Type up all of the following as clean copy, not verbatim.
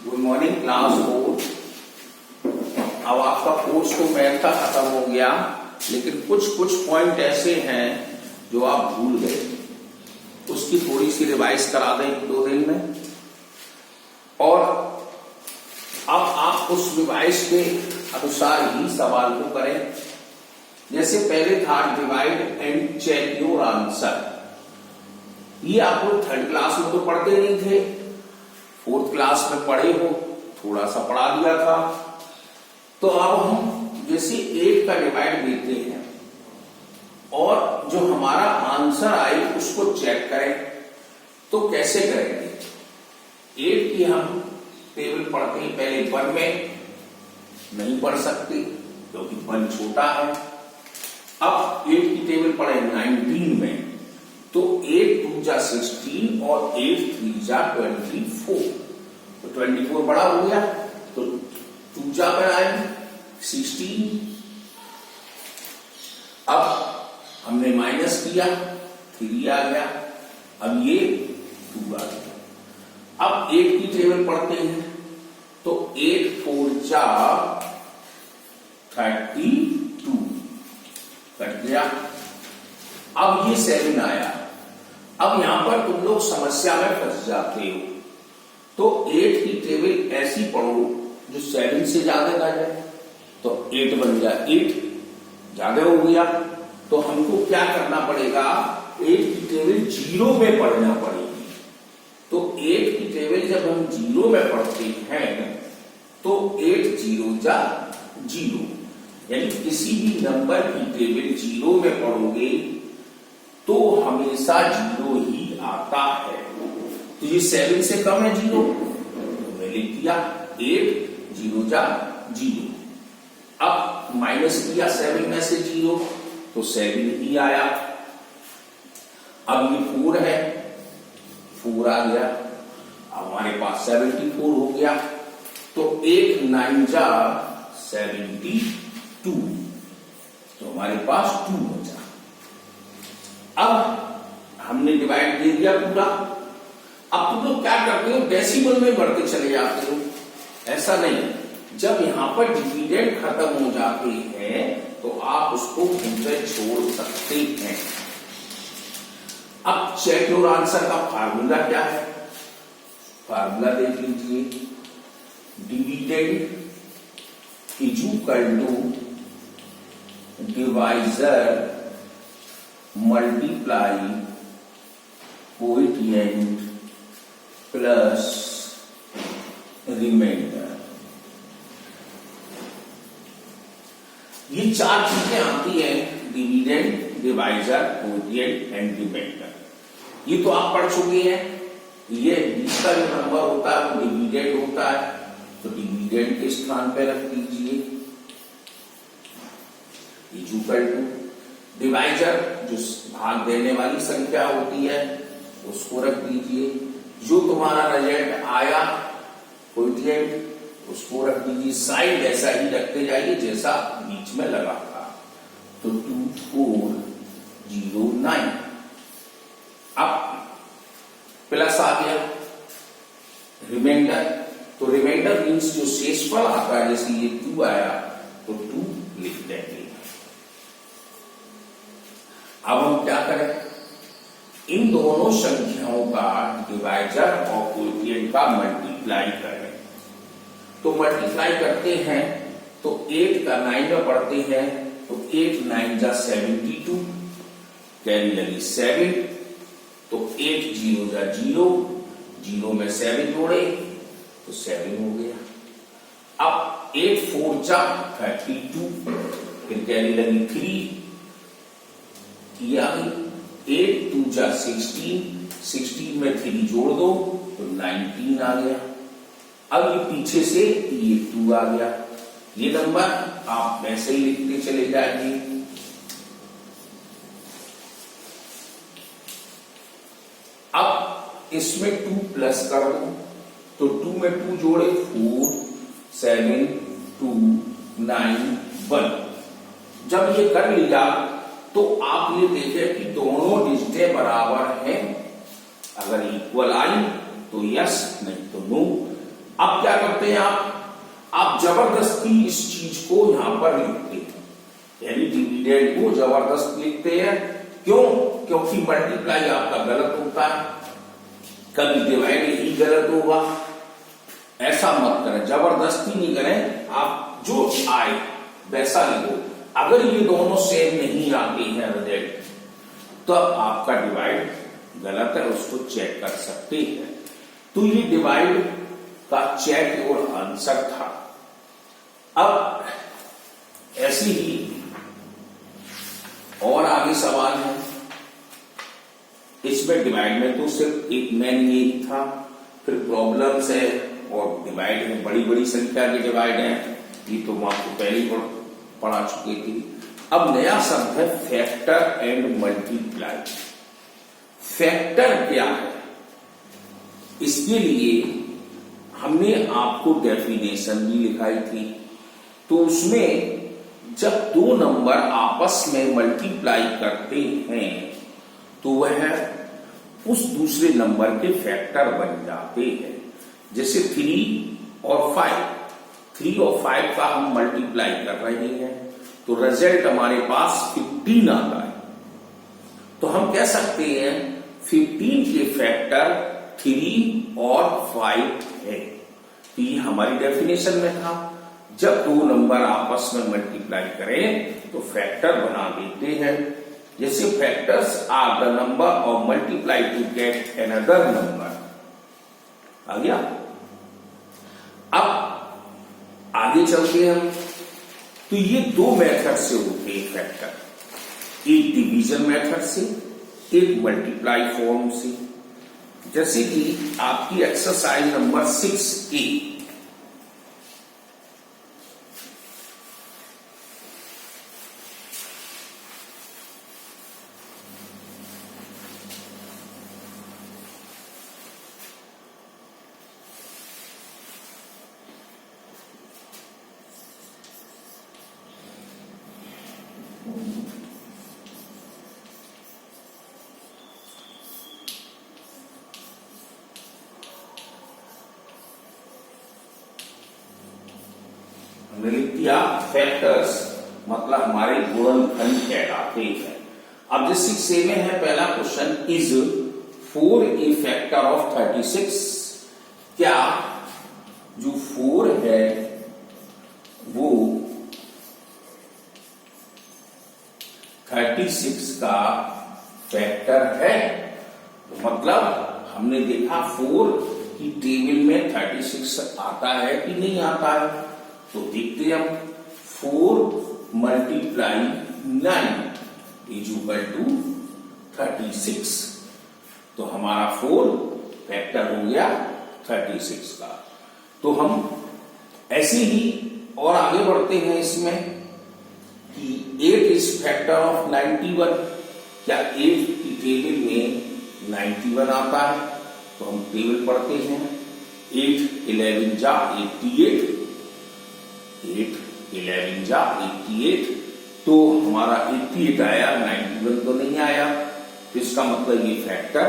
Good morning class 4। अब आपका course तो मैथ का खत्म हो गया, लेकिन कुछ पॉइंट ऐसे हैं जो आप भूल गए, उसकी थोड़ी सी रिवाइज करा दें 1-2 दिन में। और अब आप उस रिवाइज के अनुसार ही सवाल को करें। जैसे पहले था divide and check your answer. ये आप लोग 3rd क्लास में तो पढ़ते नहीं थे, 4th क्लास में पढ़े हो, थोड़ा सा पढ़ा दिया था। तो अब हम जैसे 8 का डिवाइड देते हैं और जो हमारा आंसर आए उसको चेक करें, तो कैसे करेंगे? 8 की हम टेबल पढ़ते हैं, पहले 1 में नहीं पढ़ सकते क्योंकि 1 छोटा है। अब 8 की टेबल पढ़े 19 में, तो 8 2 जा 16 और 8 3 जा 24, तो 24 बड़ा हो गया, तो 2 जा पर आएंगे 16। अब हमने माइनस किया, 3 आ गया, अब ये 2 आ गया। अब 8 की टेबल पढ़ते हैं, तो 8 4 जा 32 कट गया। अब ये 7 आया। अब यहां पर तुम लोग समस्या में फंस जाते हो, तो 8 की टेबल ऐसी पढ़ो जो 7 से ज्यादा ना जाए, तो 8 बन गया, 8 ज्यादा हो गया, तो हमको क्या करना पड़ेगा? 8 की टेबल 0 में पढ़ना पड़ेगी। तो 8 की टेबल जब हम 0 में पढ़ते हैं, तो 8 0 जा 0, यानी किसी भी नंबर की टेबल 0 में पढ़ोगे तो हमेशा 0 ही आता है। तो ये 7 से कम है 0, तो मैं लिख दिया 8 0 जा 0। अब माइनस किया 7 में से 0, तो 7 ही आया। अब ये 4 है, 4 आ गया, अब हमारे पास 74 हो गया, तो 8 9 जा 72, तो हमारे पास 2 बचा। अब हमने डिवाइड दे दिया पूरा। अब तुम लोग क्या करते हो? डेसिमल में बढ़ते चले जाते हो। ऐसा नहीं, जब यहां पर डिविडेंड खत्म हो जाते हैं तो आप उसको भूसे छोड़ सकते हैं। अब चेक योर आंसर का फार्मूला क्या है? फार्मूला देख लीजिए। Dividend is equal to divisor multiply coefficient plus remainder. ये 4 चीजें आती हैं, dividend, divisor, coefficient and remainder. ये तो आप पढ़ चुके हैं। ये 20 का जो नंबर होता है वो डिविडेंड होता है, तो डिविडेंड के स्थान पर रख दीजिए इक्वल टू डिवाइजर, जो भाग देने वाली संख्या होती है उसको रख दीजिए, जो तुम्हारा रिजल्ट आया कोएफिशिएंट उसको रख दीजिए। साइड ऐसा ही रखते जाइए जैसा बीच में लगा था, तो 2409। अब प्लस आ गया रिमाइंडर, तो रिमाइंडर मीन्स जो शेषफल आता है, जैसे ये 2 आया तो 2 लिख देंगे। अब हम क्या करें? इन दोनों संख्याओं का डिवाइजर और कोएफिशिएंट का मल्टीप्लाई करें। तो मल्टीप्लाई करते हैं, तो 8 का 9 में पढ़ते हैं, तो 8 9 जा 72, कैरी लगी 7, तो 8 0 जा 0, 0 में 7 जोड़े तो 7 हो गया। अब 8 4 जा 32, फिर कैरी लगी 3, किया 8 2 जा 16, 16 में 3 जोड़ दो तो 19 आ गया। अब ये पीछे से ये 2 आ गया। ये नंबर आप वैसे ही लिखते चले जाएंगे। अब इसमें 2 प्लस कर दो, तो 2 में 2 जोड़े 4 7 2 9 1। जब ये कर लिया तो आप ये देखें कि दोनों डिजिटें बराबर हैं। अगर इक्वल आई तो यस, नहीं तो नो। अब क्या करते हैं आप जबरदस्ती इस चीज को यहां पर लिखते हैं, यानी डिविडेंड को जबरदस्त लिखते हैं। क्यों? क्योंकि मल्टीप्लाई आपका गलत होता है, कभी डिवाइड ही गलत होगा। ऐसा मत करें, जबरदस्ती नहीं करें, आप जो आए वैसा लिखो। अगर ये दोनों सेम नहीं आती है रिजल्ट, तो आपका डिवाइड गलत है, उसको चेक कर सकते हैं। तो ये डिवाइड का चेक और आंसर था। अब ऐसी ही और आगे सवाल है, इसमें डिवाइड में तो सिर्फ एक मेन यही था, फिर प्रॉब्लम्स है और डिवाइड में बड़ी बड़ी संख्या के डिवाइड है, ये तो हम आपको पहले ही पढ़ा चुके थे। अब नया शब्द है फैक्टर एंड मल्टीप्लाई। फैक्टर क्या है, इसके लिए हमने आपको डेफिनेशन भी लिखाई थी। तो उसमें जब दो नंबर आपस में मल्टीप्लाई करते हैं तो वह उस दूसरे नंबर के फैक्टर बन जाते हैं। जैसे 3 और 5, 3 और 5 का हम मल्टीप्लाई कर रहे हैं तो रिजल्ट हमारे पास 15 आता है। तो हम कह सकते हैं 15 के फैक्टर 3 और 5 है। तो ये हमारी डेफिनेशन में था, जब दो नंबर आपस में मल्टीप्लाई करें तो फैक्टर बना देते हैं। जैसे फैक्टर्स आर द नंबर और multiply to get another number. आ गया। अब आगे चलते हैं। तो ये दो मेथड से होते हैं फैक्टर, एक डिवीजन मेथड से, एक मल्टीप्लाई फॉर्म से। जैसे कि आपकी एक्सरसाइज नंबर 6A, फैक्टर्स मतलब हमारे गुणनखंड कहलाते हैं। अब जैसे 6 में है पहला question, is 4 A factor of 36? क्या जो 4 है वो 36 का फैक्टर है? तो मतलब हमने देखा 4 की टेबल में 36 आता है कि नहीं आता है। तो देखते हैं हम, 4 मल्टीप्लाई 9 इज इक्वल टू 36। तो हमारा 4 फैक्टर हो गया 36 का। तो हम ऐसे ही और आगे बढ़ते हैं इसमें कि 8 इज फैक्टर ऑफ 91। क्या 8 की टेबल में 91 आता है? तो हम टेबल पढ़ते हैं, 8 11 जा 88, 8 11 जा 88। तो हमारा 88 आया, 91 तो नहीं आया। तो इसका मतलब ये फैक्टर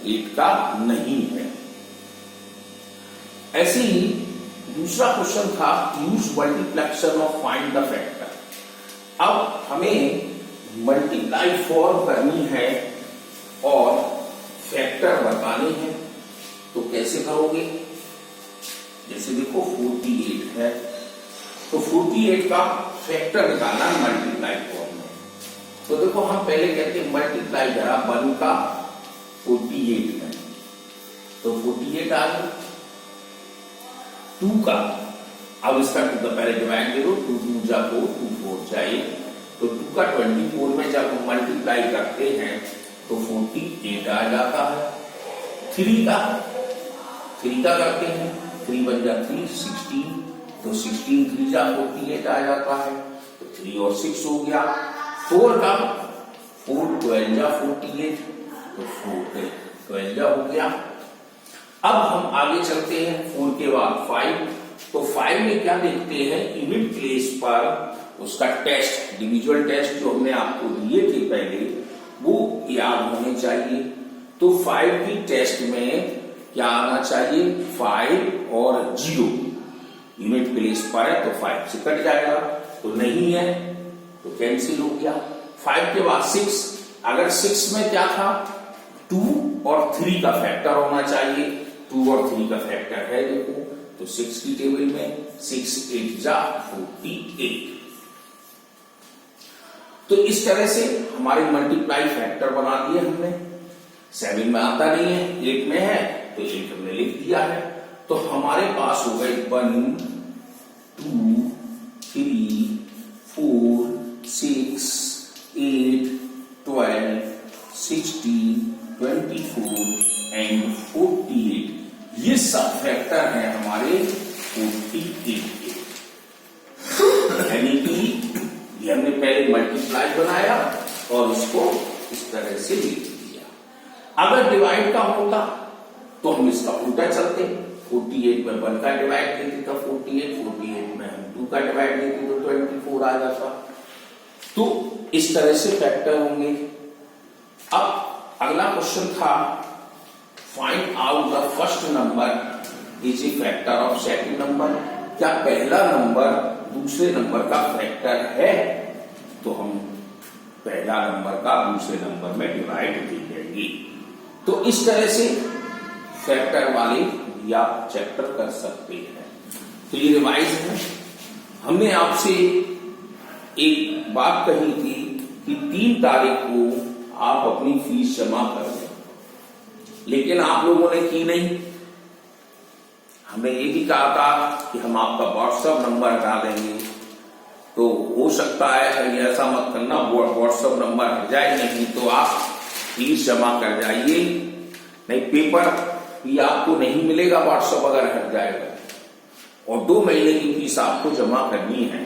8 का नहीं है। ऐसे ही दूसरा क्वेश्चन था, use मल्टीप्लेक्शन of find the factor. अब हमें मल्टीप्लाई फॉर्म करनी है और फैक्टर बताने हैं। तो कैसे करोगे? जैसे देखो 48 है, तो 48 का फैक्टर निकालना है मल्टीप्लाई फॉर्म में। तो देखो हम पहले कहते हैं मल्टीप्लाई करा 1 का 48 में, तो 48 आ गया। 2 का, अब इसका 2 का पहले डिवाइड करो, 2 2 जा 4, 2 4 जाए। तो 2 का 24 में जब हम मल्टीप्लाई करते हैं तो 48 आ जाता है। 3 का करते हैं, 3 बन जा 3, 16, तो 16 3 जा 48 आ जाता है। तो 3 और 6 हो गया। 4 का 4 12 जा 48, तो 4 12 जा हो गया। अब हम आगे चलते हैं 4 के बाद 5। तो 5 में क्या देखते हैं, यूनिट प्लेस पर उसका टेस्ट, डिविजुअल टेस्ट जो हमने आपको दिए थे पहले, वो याद होने चाहिए। तो 5 की टेस्ट में क्या आना चाहिए 5 और 0 यूनिट प्लेस पर है तो 5 से कट जाएगा, तो नहीं है तो कैंसिल हो गया। 5 के बाद 6, अगर 6 में क्या था 2 और 3 का फैक्टर होना चाहिए, 2 और 3 का फैक्टर है देखो, तो 6 की टेबल में 6 8 जा 48। तो इस तरह से हमारे मल्टीप्लाई फैक्टर बना दिए हमने। 7 में आता नहीं है, 8 में है तो 8 हमने लिख दिया है। तो हमारे पास हो गए 1 2 3 4 6 8 12 16 24 एंड 48। ये सब फैक्टर हैं हमारे 48 के, यानी कि ये हमने पहले मल्टीप्लाई बनाया और उसको इस तरह से लिख दिया। अगर डिवाइड का होता तो हम इसका उल्टा चलते, 48 में 1 का डिवाइड देते तो 48 में हम 2 का डिवाइड देते तो 24 आ जाता। तो इस तरह से फैक्टर होंगे। अब अगला क्वेश्चन था find out the first number is a factor of second number. क्या पहला नंबर दूसरे नंबर का फैक्टर है? तो हम पहला नंबर का दूसरे नंबर में डिवाइड दे देंगे। तो इस तरह से फैक्टर वाले या चैप्टर कर सकते हैं। तो ये रिवाइज है। हमने आपसे एक बात कही थी कि 3 तारीख को आप अपनी फीस जमा कर दें, लेकिन आप लोगों ने की नहीं। हमने ये भी कहा था कि हम आपका व्हाट्सएप नंबर डालेंगे, तो हो सकता है कहीं ऐसा मत करना व्हाट्सएप नंबर हट जाए, नहीं तो आप फीस जमा कर जाइए, नहीं पेपर भी आपको नहीं मिलेगा व्हाट्सएप अगर हट जाएगा। और 2 महीने की फीस आपको जमा करनी है।